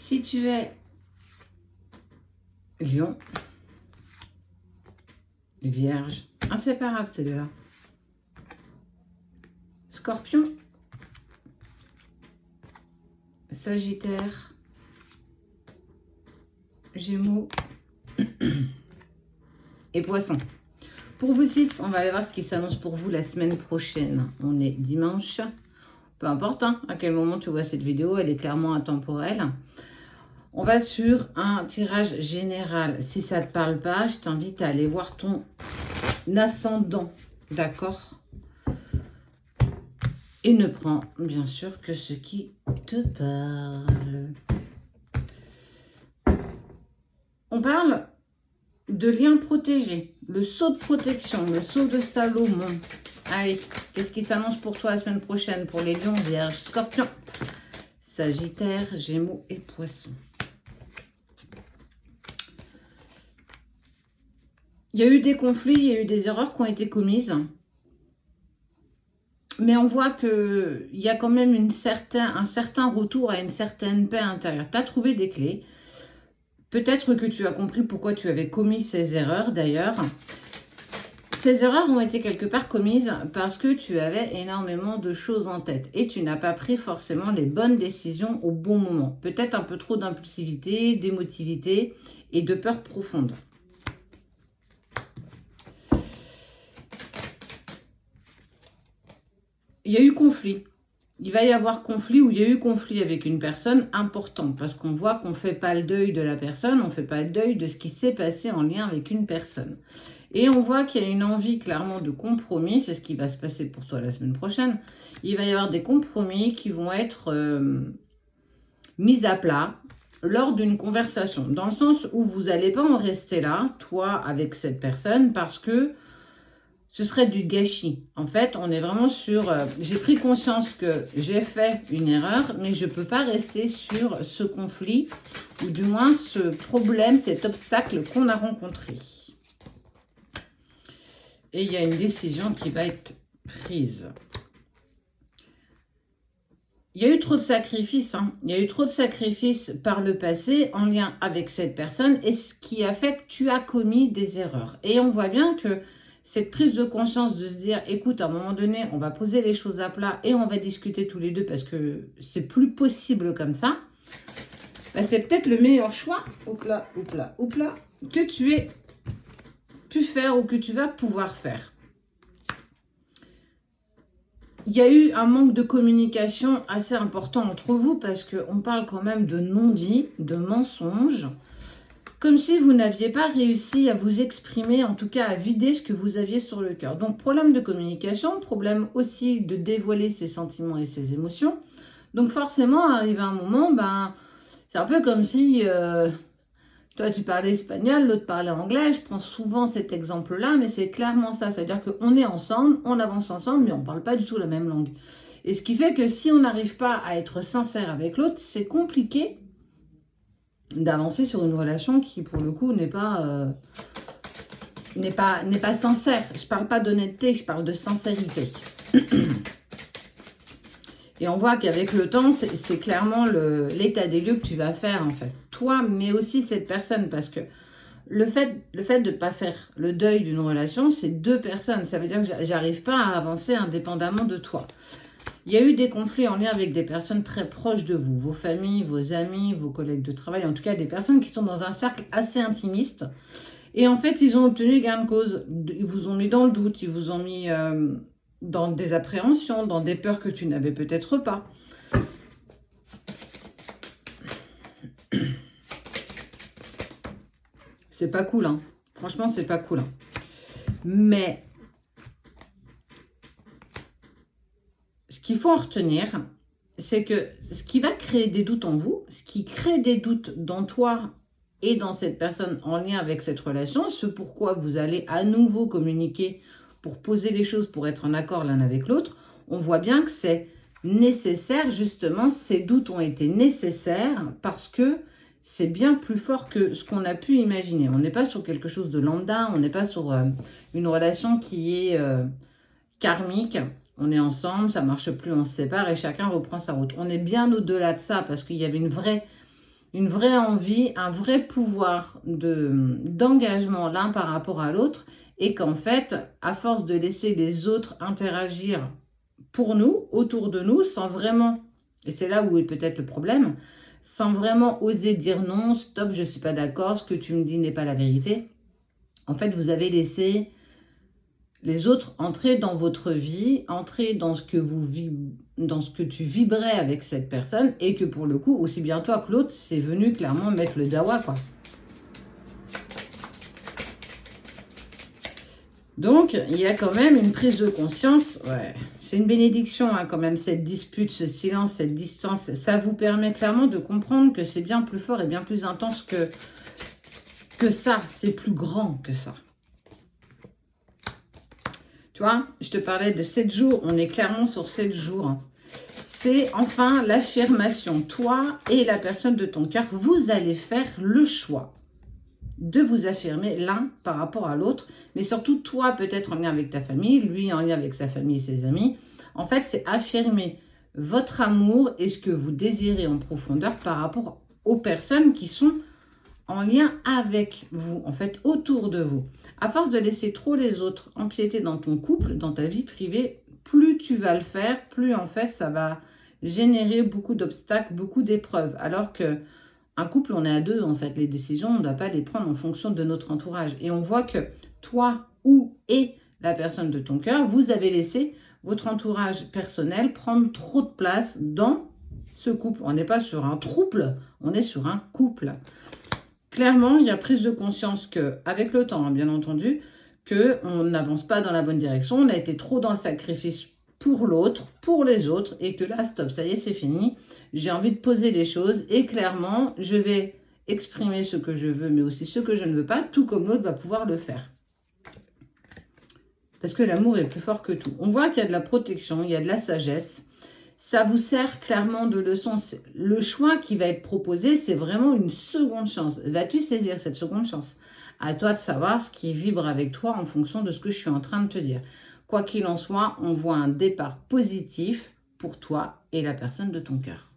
Si tu es Lion, Vierge, inséparable ces deux-là. Scorpion, Sagittaire, Gémeaux et Poisson. Pour vous 6, on va aller voir ce qui s'annonce pour vous la semaine prochaine. On est dimanche. Peu importe hein, à quel moment tu vois cette vidéo, elle est clairement intemporelle. On va sur un tirage général. Si ça ne te parle pas, je t'invite à aller voir ton ascendant. D'accord? Et ne prends bien sûr que ce qui te parle. On parle de lien protégé, le sceau de protection, le sceau de Salomon. Allez, qu'est-ce qui s'annonce pour toi la semaine prochaine pour les lions, vierges, scorpions, sagittaire, gémeaux et poissons? Il y a eu des conflits, il y a eu des erreurs qui ont été commises. Mais on voit qu'il y a quand même un certain retour à une certaine paix intérieure. Tu as trouvé des clés. Peut-être que tu as compris pourquoi tu avais commis ces erreurs d'ailleurs. Ces erreurs ont été quelque part commises parce que tu avais énormément de choses en tête. Et tu n'as pas pris forcément les bonnes décisions au bon moment. Peut-être un peu trop d'impulsivité, d'émotivité et de peur profonde. Il y a eu conflit. Il va y avoir conflit ou il y a eu conflit avec une personne importante parce qu'on voit qu'on ne fait pas le deuil de la personne, on ne fait pas le deuil de ce qui s'est passé en lien avec une personne. Et on voit qu'il y a une envie clairement de compromis, c'est ce qui va se passer pour toi la semaine prochaine. Il va y avoir des compromis qui vont être mis à plat lors d'une conversation, dans le sens où vous n'allez pas en rester là, toi avec cette personne, parce que ce serait du gâchis. En fait, on est vraiment sur... j'ai pris conscience que j'ai fait une erreur, mais je ne peux pas rester sur ce conflit, ou du moins ce problème, cet obstacle qu'on a rencontré. Et il y a une décision qui va être prise. Il y a eu trop de sacrifices. Hein. Il y a eu trop de sacrifices par le passé en lien avec cette personne, et ce qui a fait que tu as commis des erreurs. Et on voit bien que cette prise de conscience de se dire, écoute, à un moment donné, on va poser les choses à plat et on va discuter tous les deux parce que c'est plus possible comme ça, bah, c'est peut-être le meilleur choix, que tu aies pu faire ou que tu vas pouvoir faire. Il y a eu un manque de communication assez important entre vous parce qu'on parle quand même de non-dit, de mensonges. Comme si vous n'aviez pas réussi à vous exprimer, en tout cas à vider ce que vous aviez sur le cœur. Donc, problème de communication, problème aussi de dévoiler ses sentiments et ses émotions. Donc, forcément, arrivé à un moment, ben, c'est un peu comme si toi, tu parlais espagnol, l'autre parlait anglais. Je prends souvent cet exemple-là, mais c'est clairement ça. C'est-à-dire qu'on est ensemble, on avance ensemble, mais on ne parle pas du tout la même langue. Et ce qui fait que si on n'arrive pas à être sincère avec l'autre, c'est compliqué d'avancer sur une relation qui, pour le coup, n'est pas sincère. Je ne parle pas d'honnêteté, je parle de sincérité. Et on voit qu'avec le temps, c'est clairement l'état des lieux que tu vas faire, en fait. Toi, mais aussi cette personne, parce que le fait de ne pas faire le deuil d'une relation, c'est deux personnes. Ça veut dire que j'arrive pas à avancer indépendamment de toi. Il y a eu des conflits en lien avec des personnes très proches de vous, vos familles, vos amis, vos collègues de travail, en tout cas des personnes qui sont dans un cercle assez intimiste. Et en fait, ils ont obtenu gain de cause. Ils vous ont mis dans le doute, ils vous ont mis dans des appréhensions, dans des peurs que tu n'avais peut-être pas. C'est pas cool, hein. Franchement, c'est pas cool. Hein. Mais ce qu'il faut en retenir, c'est que ce qui va créer des doutes en vous, ce qui crée des doutes dans toi et dans cette personne en lien avec cette relation, ce pourquoi vous allez à nouveau communiquer pour poser les choses, pour être en accord l'un avec l'autre, on voit bien que c'est nécessaire, justement, ces doutes ont été nécessaires parce que c'est bien plus fort que ce qu'on a pu imaginer. On n'est pas sur quelque chose de lambda, on n'est pas sur une relation qui est karmique. On est ensemble, ça ne marche plus, on se sépare et chacun reprend sa route. On est bien au-delà de ça parce qu'il y avait une vraie une vraie envie, un vrai pouvoir d'engagement l'un par rapport à l'autre, et qu'en fait, à force de laisser les autres interagir pour nous, autour de nous, sans vraiment, et c'est là où est peut-être le problème, sans vraiment oser dire non, stop, je ne suis pas d'accord, ce que tu me dis n'est pas la vérité. En fait, vous avez laissé les autres entrer dans votre vie, entrer dans ce que tu vibrais avec cette personne, et que pour le coup, aussi bien toi que l'autre, c'est venu clairement mettre le dawa, quoi. Donc, il y a quand même une prise de conscience. Ouais, c'est une bénédiction, hein, quand même, cette dispute, ce silence, cette distance. Ça vous permet clairement de comprendre que c'est bien plus fort et bien plus intense que ça. C'est plus grand que ça. Tu vois, je te parlais de 7 jours. On est clairement sur 7 jours. C'est enfin l'affirmation. Toi et la personne de ton cœur, vous allez faire le choix de vous affirmer l'un par rapport à l'autre, mais surtout toi peut-être en lien avec ta famille, lui en lien avec sa famille et ses amis. En fait, c'est affirmer votre amour et ce que vous désirez en profondeur par rapport aux personnes qui sont en lien avec vous, en fait, autour de vous. À force de laisser trop les autres empiéter dans ton couple, dans ta vie privée, plus tu vas le faire, plus en fait ça va générer beaucoup d'obstacles, beaucoup d'épreuves, alors que un couple, on est à deux, en fait. Les décisions, on ne doit pas les prendre en fonction de notre entourage. Et on voit que toi ou et la personne de ton cœur, vous avez laissé votre entourage personnel prendre trop de place dans ce couple. On n'est pas sur un trouble, on est sur un couple. Clairement, il y a prise de conscience qu'avec le temps, hein, bien entendu, qu'on n'avance pas dans la bonne direction. On a été trop dans le sacrifice pour l'autre, pour les autres, et que là, stop, ça y est, c'est fini. J'ai envie de poser les choses et clairement, je vais exprimer ce que je veux, mais aussi ce que je ne veux pas, tout comme l'autre va pouvoir le faire. Parce que l'amour est plus fort que tout. On voit qu'il y a de la protection, il y a de la sagesse. Ça vous sert clairement de leçon. Le choix qui va être proposé, c'est vraiment une seconde chance. Vas-tu saisir cette seconde chance? À toi de savoir ce qui vibre avec toi en fonction de ce que je suis en train de te dire. Quoi qu'il en soit, on voit un départ positif pour toi et la personne de ton cœur.